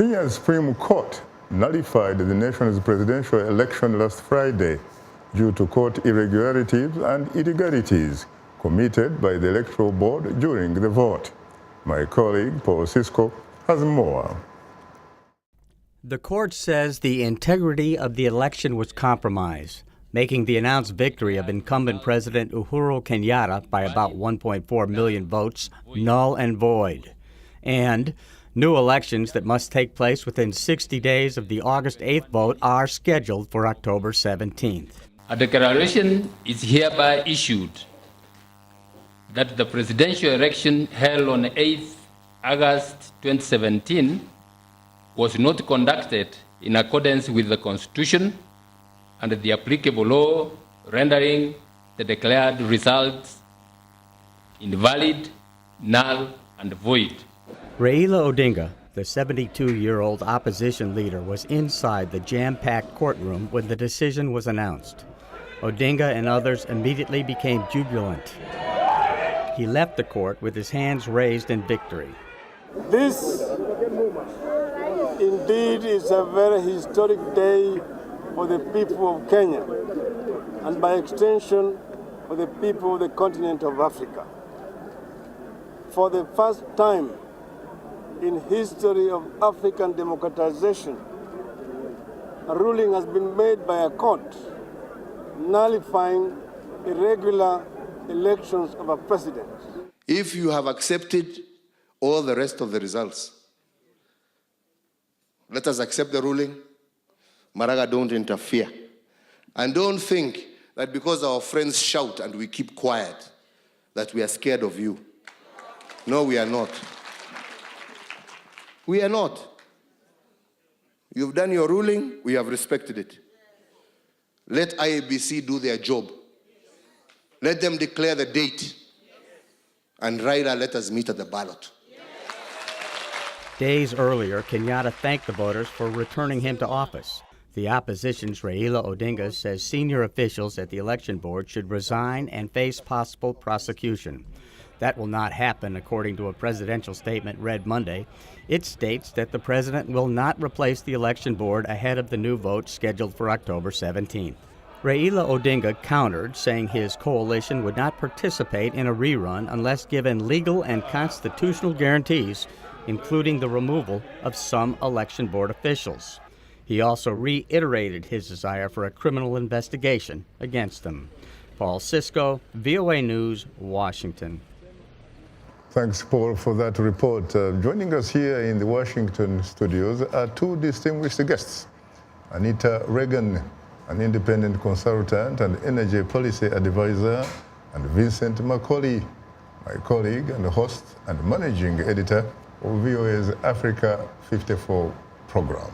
Kenya's Supreme Court nullified the nation's presidential election last Friday due to court irregularities and illegalities committed by the Electoral Board during the vote. My colleague, Paul Sisco, has more. The court says the integrity of the election was compromised, making the announced victory of incumbent President Uhuru Kenyatta by about 1.4 million votes null and void. And new elections that must take place within 60 days of the August 8th vote are scheduled for October 17th. A declaration is hereby issued that the presidential election held on 8th August 2017 was not conducted in accordance with the Constitution and the applicable law, rendering the declared results invalid, null, and void. Raila Odinga, the 72-year-old opposition leader, was inside the jam-packed courtroom when the decision was announced. Odinga and others immediately became jubilant. He left the court with his hands raised in victory. This indeed is a very historic day for the people of Kenya, and by extension for the people of the continent of Africa. For the first time in history of African democratization, a ruling has been made by a court nullifying irregular elections of a president. If you have accepted all the rest of the results, let us accept the ruling. Maraga, don't interfere. And don't think that because our friends shout and we keep quiet, that we are scared of you. No, we are not. We are not. You've done your ruling, we have respected it. Let IEBC do their job. Let them declare the date. And Raila, let us meet at the ballot. Days earlier, Kenyatta thanked the voters for returning him to office. The opposition's Raila Odinga says senior officials at the election board should resign and face possible prosecution. That will not happen, according to a presidential statement read Monday. It states that the president will not replace the election board ahead of the new vote scheduled for October 17th. Raila Odinga countered, saying his coalition would not participate in a rerun unless given legal and constitutional guarantees, including the removal of some election board officials. He also reiterated his desire for a criminal investigation against them. Paul Sisco, VOA News, Washington. Thanks, Paul, for that report. Joining us here in the Washington studios are two distinguished guests. Anita Reagan, an independent consultant and energy policy advisor, and Vincent Macaulay, my colleague and host and managing editor of VOA's Africa 54 program.